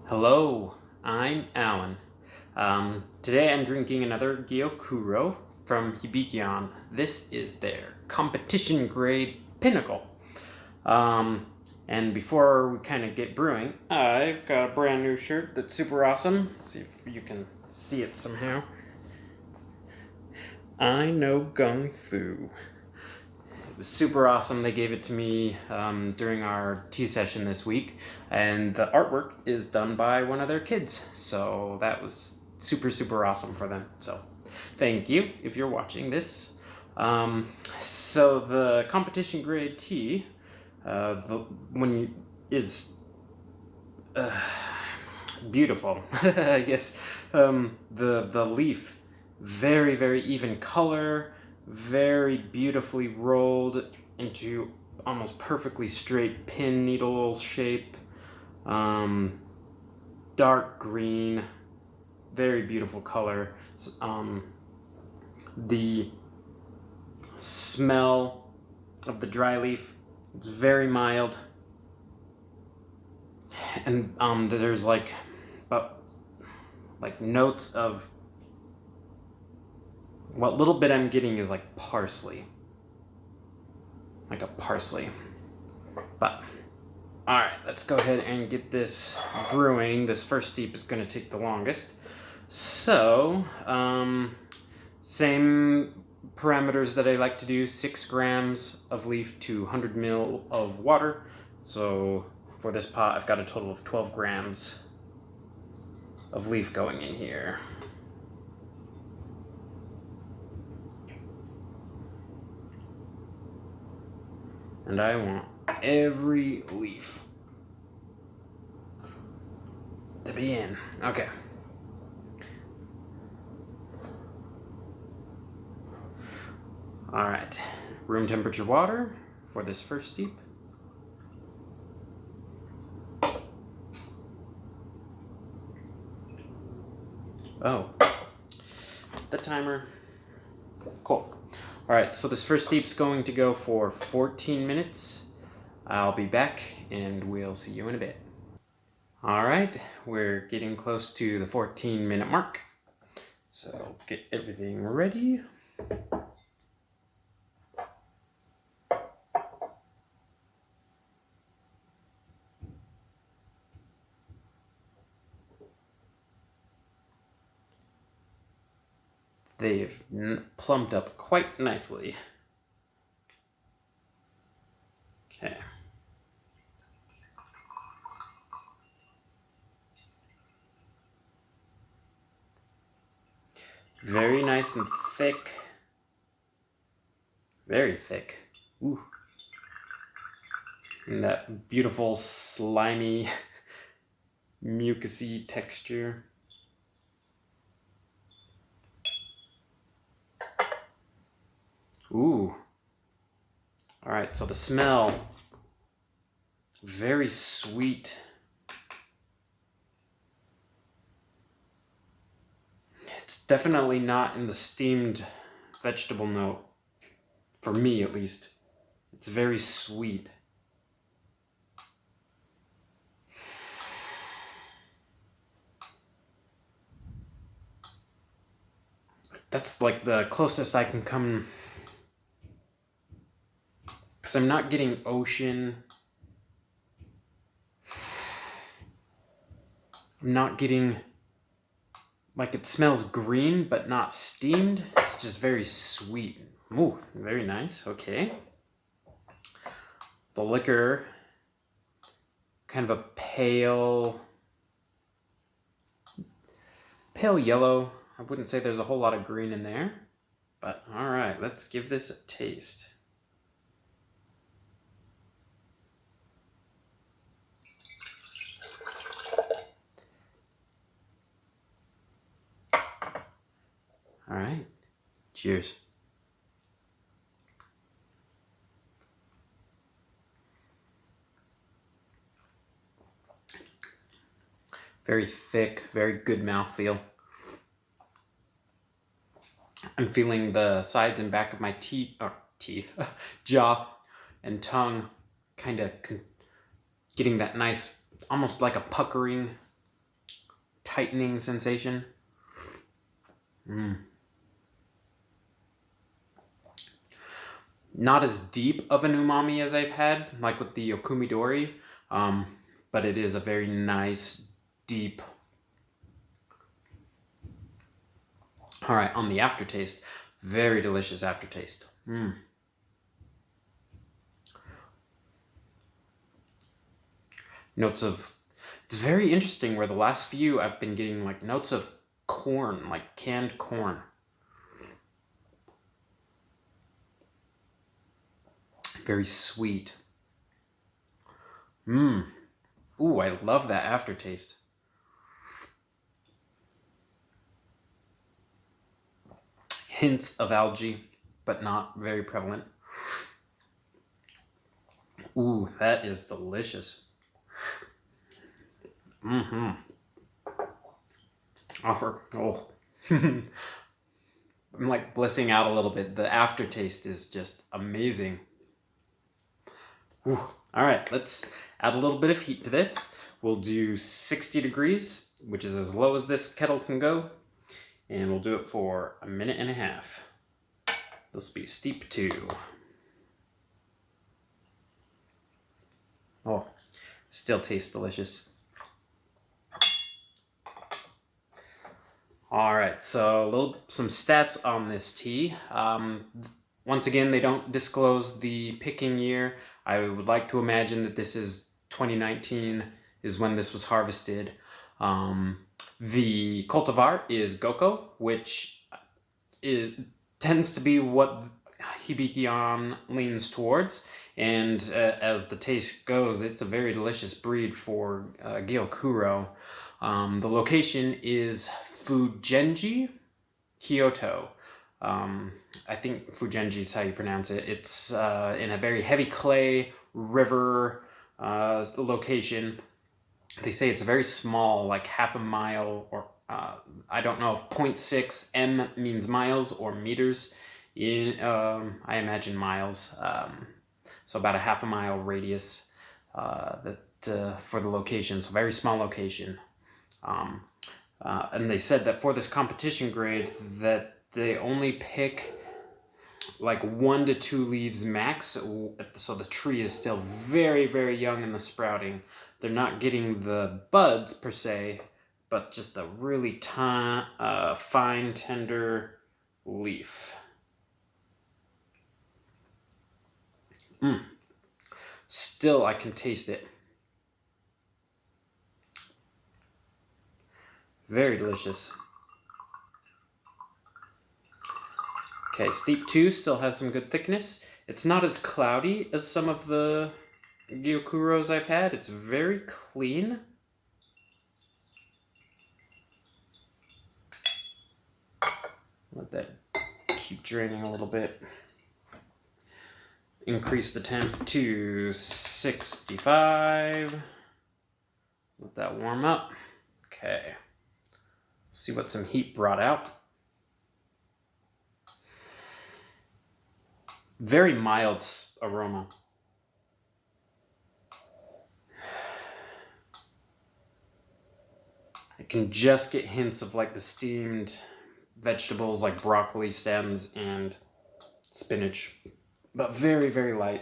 Hello, I'm Alan. Today I'm drinking another Gyokuro from Hibiki-An. This is their competition grade Pinnacle. And before we kind of get brewing, I've got a brand new shirt that's super awesome. Let's see if you can see it somehow. I know Kung Fu. It was super awesome. They gave it to me during our tea session this week, and the artwork is done by one of their kids. So that was super awesome for them. So thank you if you're watching this. So the competition grade tea, is beautiful. I guess the leaf, very even color. Very beautifully rolled into almost perfectly straight pin needle shape. Dark green, very beautiful color. The smell of the dry leaf is very mild, and there's like notes of what little bit I'm getting is like parsley. Like a parsley. But, alright, let's go ahead and get this brewing. This first steep is going to take the longest. So, same parameters that I like to do, 6 grams of leaf to 100 ml of water. So, for this pot, I've got a total of 12 grams of leaf going in here. And I want every leaf to be in. Okay. All right. Room temperature water for this first steep. Oh, the timer. Cool. All right, so this first steep's going to go for 14 minutes. I'll be back and we'll see you in a bit. All right, we're getting close to the 14-minute mark. So get everything ready. They've plumped up quite nicely. Okay. Very nice and thick. Very thick. Ooh. And that beautiful slimy mucousy texture. Ooh. All right, so the smell, very sweet. It's definitely not in the steamed vegetable note, for me at least. It's very sweet. That's like the closest I can come, because I'm not getting ocean. I'm not getting, like, it smells green but not steamed. It's just very sweet. Ooh, very nice. Okay. The liquor, kind of a pale yellow. I wouldn't say there's a whole lot of green in there, but all right, let's give this a taste. All right, cheers. Very thick, very good mouthfeel. I'm feeling the sides and back of my jaw and tongue kind of getting that nice, almost like a puckering tightening sensation. Not as deep of an umami as I've had, like with the Yokumidori, but it is a very nice, deep. All right, on the aftertaste, very delicious aftertaste. Notes of, it's very interesting where the last few I've been getting like notes of corn, like canned corn. Very sweet. Ooh, I love that aftertaste. Hints of algae, but not very prevalent. Ooh, that is delicious. Oh. I'm like blissing out a little bit. The aftertaste is just amazing. Ooh. All right, let's add a little bit of heat to this. We'll do 60 degrees, which is as low as this kettle can go. And we'll do it for 1.5 minutes. This will be steep 2. Oh, still tastes delicious. All right, so some stats on this tea. Once again, they don't disclose the picking year. I would like to imagine that this is 2019 is when this was harvested. The cultivar is Gokou, which tends to be what Hibiki-An leans towards. And as the taste goes, it's a very delicious breed for Gyokuro. The location is Fugenji, Kyoto. I think Fugenji is how you pronounce it. It's in a very heavy clay river location. They say it's very small, like half a mile, or I don't know if 0.6 m means miles or meters. I imagine miles. So about a half a mile radius for the location. So very small location. And they said that for this competition grade that they only pick like 1 to 2 leaves max, so the tree is still very, very young in the sprouting. They're not getting the buds per se, but just a really fine, tender leaf. Still, I can taste it. Very delicious. Okay, steep 2 still has some good thickness. It's not as cloudy as some of the Gyokuros I've had. It's very clean. Let that keep draining a little bit. Increase the temp to 65. Let that warm up. Okay. See what some heat brought out. Very mild aroma. I can just get hints of like the steamed vegetables like broccoli stems and spinach, but very, very light.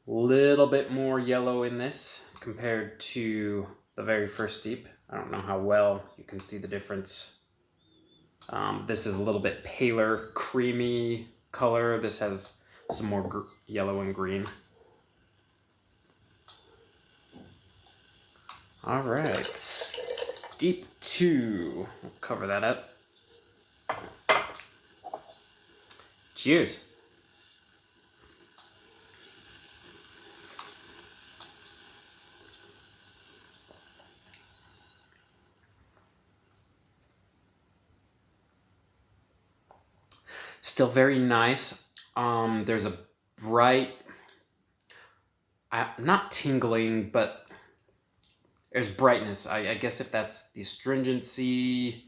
Little bit more yellow in this compared to the very first steep. I don't know how well you can see the difference. This is a little bit paler, creamy color. This has some more yellow and green. All right, deep 2. We'll cover that up. Cheers. Still very nice. There's a bright, not tingling, but there's brightness. I guess if that's the astringency,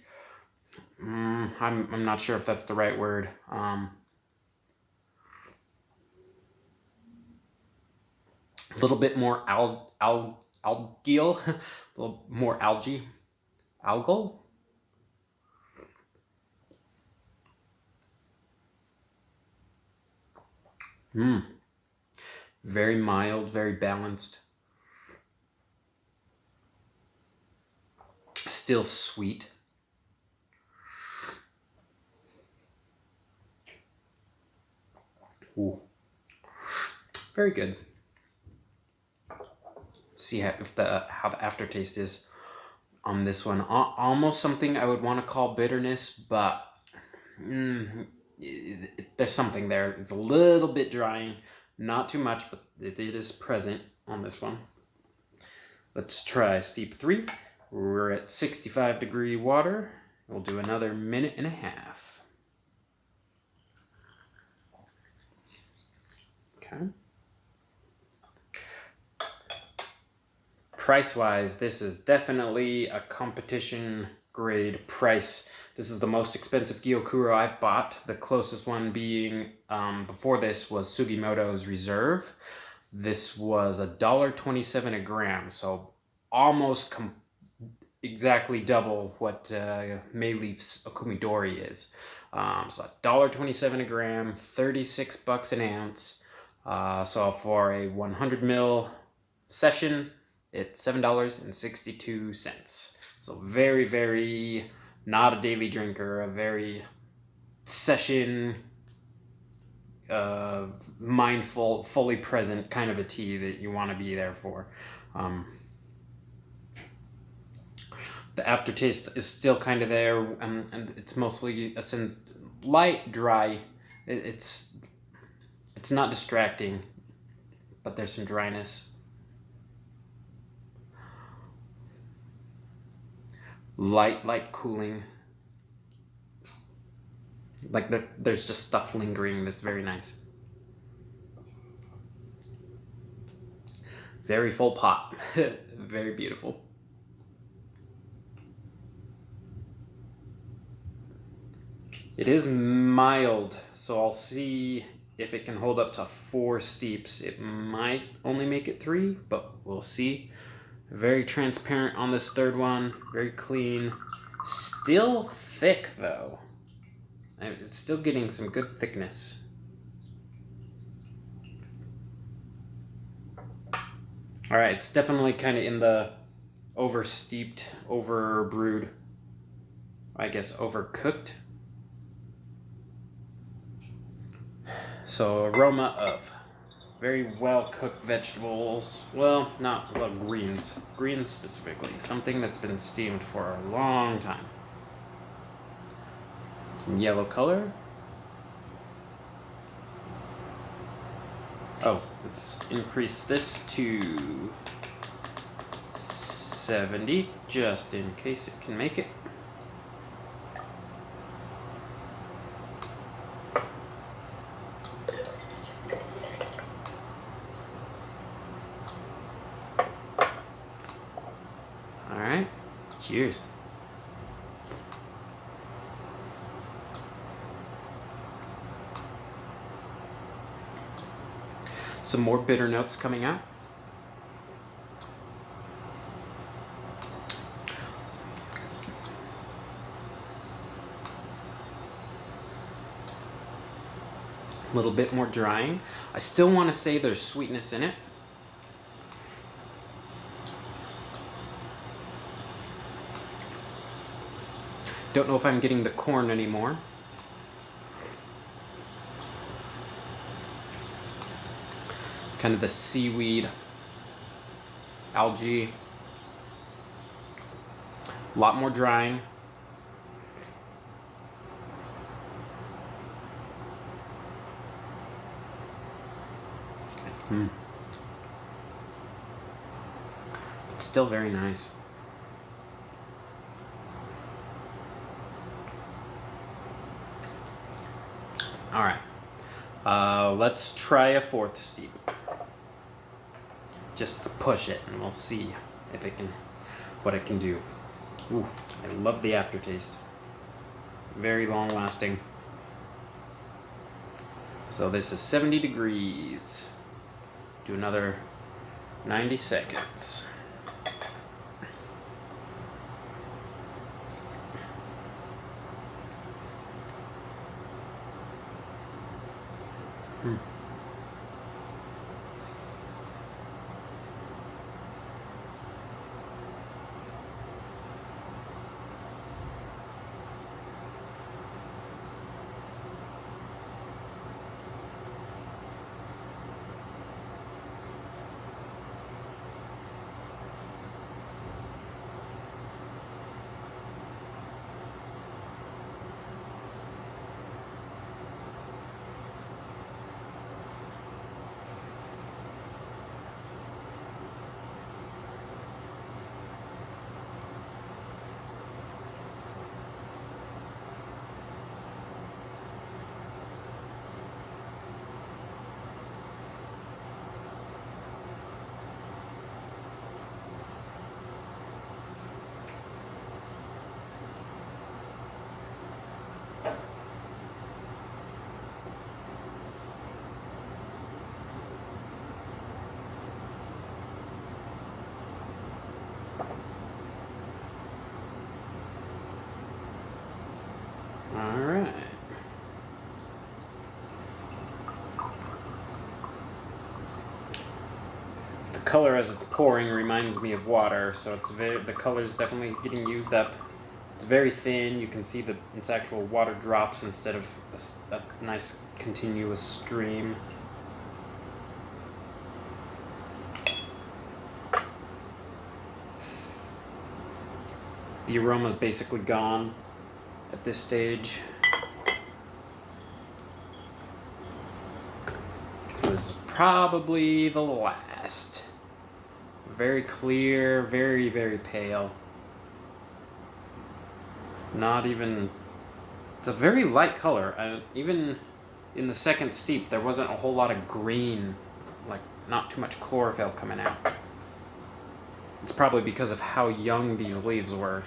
I'm not sure if that's the right word. A little bit more algal, a little more algae. Algal? Very mild, very balanced. Still sweet. Ooh. Very good. See how the aftertaste is on this one. Almost something I would want to call bitterness, but there's something there. It's a little bit drying, not too much, but it is present on this one. Let's try steep 3. We're at 65-degree water. We'll do another minute and a half. Okay. Price-wise, this is definitely a competition grade price. This is the most expensive Gyokuro I've bought. The closest one being, before this, was Sugimoto's Reserve. This was $1.27 a gram, so almost exactly double what Mayleaf's Okumidori is. So $1.27 a gram, $36 an ounce. So for a 100 ml session, it's $7.62. So very, very not a daily drinker, a very session, mindful, fully present kind of a tea that you want to be there for. The aftertaste is still kind of there, and it's mostly light, dry. It's not distracting, but there's some dryness. Light cooling. Like there's just stuff lingering that's very nice. Very full pot. Very beautiful. It is mild, so I'll see if it can hold up to 4 steeps. It might only make it 3, but we'll see. Very transparent on this third one. Very clean. Still thick, though. It's still getting some good thickness. All right, it's definitely kind of in the over-steeped, over-brewed, I guess overcooked. So aroma of very well-cooked vegetables. Well, greens. Greens specifically. Something that's been steamed for a long time. Some yellow color. Oh, let's increase this to 70, just in case it can make it. All right, cheers. Some more bitter notes coming out. A little bit more drying. I still want to say there's sweetness in it. Don't know if I'm getting the corn anymore. Kind of the seaweed, algae. A lot more drying. It's still very nice. All right, let's try a 4th steep. Just to push it, and we'll see if it can, what it can do. Ooh, I love the aftertaste. Very long lasting. So this is 70 degrees. Do another 90 seconds. All right. The color as it's pouring reminds me of water, so it's the color is definitely getting used up. It's very thin. You can see that it's actual water drops instead of a nice continuous stream. The aroma's basically gone at this stage. So this is probably the last. Very clear, very, very pale. Not even... It's a very light color. Even in the second steep, there wasn't a whole lot of green. Like, not too much chlorophyll coming out. It's probably because of how young these leaves were.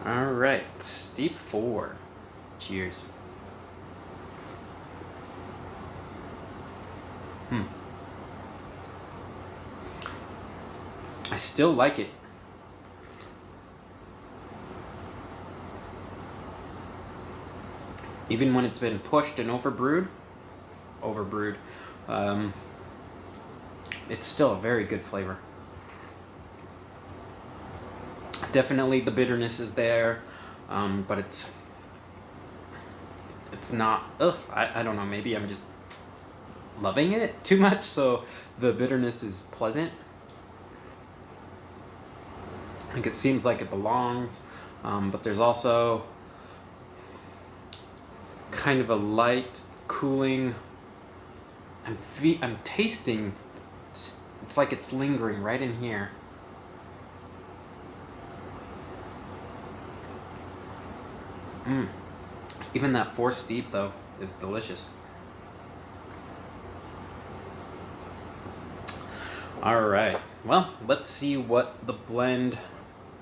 Alright, steep 4. Cheers. I still like it. Even when it's been pushed and overbrewed, it's still a very good flavor. Definitely the bitterness is there, but it's not, I don't know, maybe I'm just loving it too much, so the bitterness is pleasant. I think it seems like it belongs, but there's also kind of a light, cooling, I'm tasting, it's like it's lingering right in here. Even that 4th steep, though, is delicious. Alright, well, let's see what the blend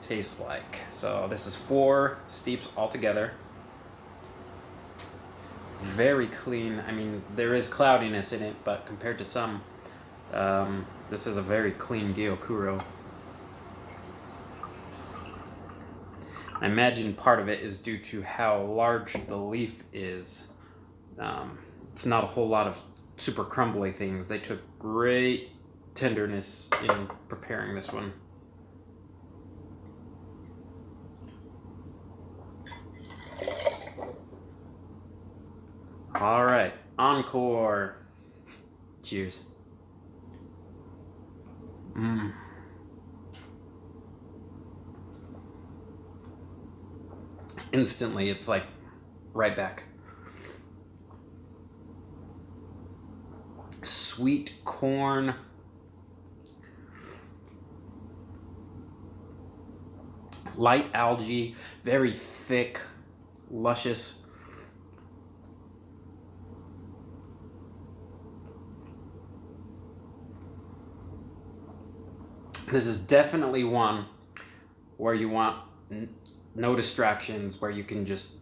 tastes like. So this is 4 steeps altogether. Very clean. I mean, there is cloudiness in it, but compared to some, this is a very clean Gyokuro. I imagine part of it is due to how large the leaf is. It's not a whole lot of super crumbly things. They took great tenderness in preparing this one. All right, encore. Cheers. Instantly, it's like right back. Sweet corn. Light algae, very thick, luscious. This is definitely one where you want no distractions, where you can just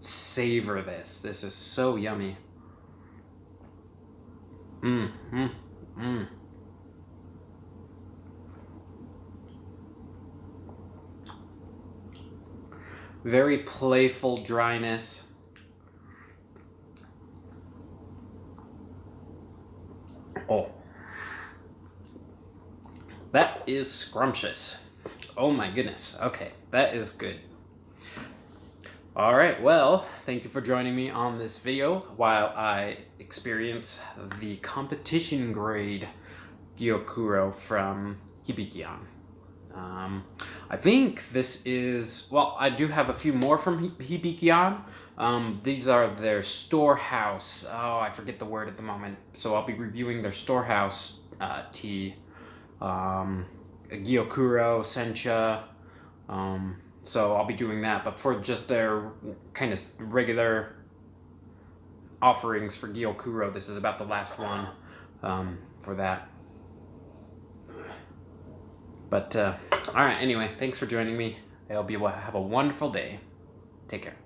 savor this. This is so yummy. Mmm, mmm, mmm. Very playful dryness. Oh. That is scrumptious. Oh my goodness. Okay, that is good. Alright, well, thank you for joining me on this video while I experience the competition grade Gyokuro from Hibiki-An. I think this is, well, I do have a few more from Hibiki-An. These are their storehouse. Oh, I forget the word at the moment. So I'll be reviewing their storehouse tea. Gyokuro, Sencha. So I'll be doing that. But for just their kind of regular offerings for Gyokuro, this is about the last one for that. But, alright, anyway, thanks for joining me. I hope you have a wonderful day. Take care.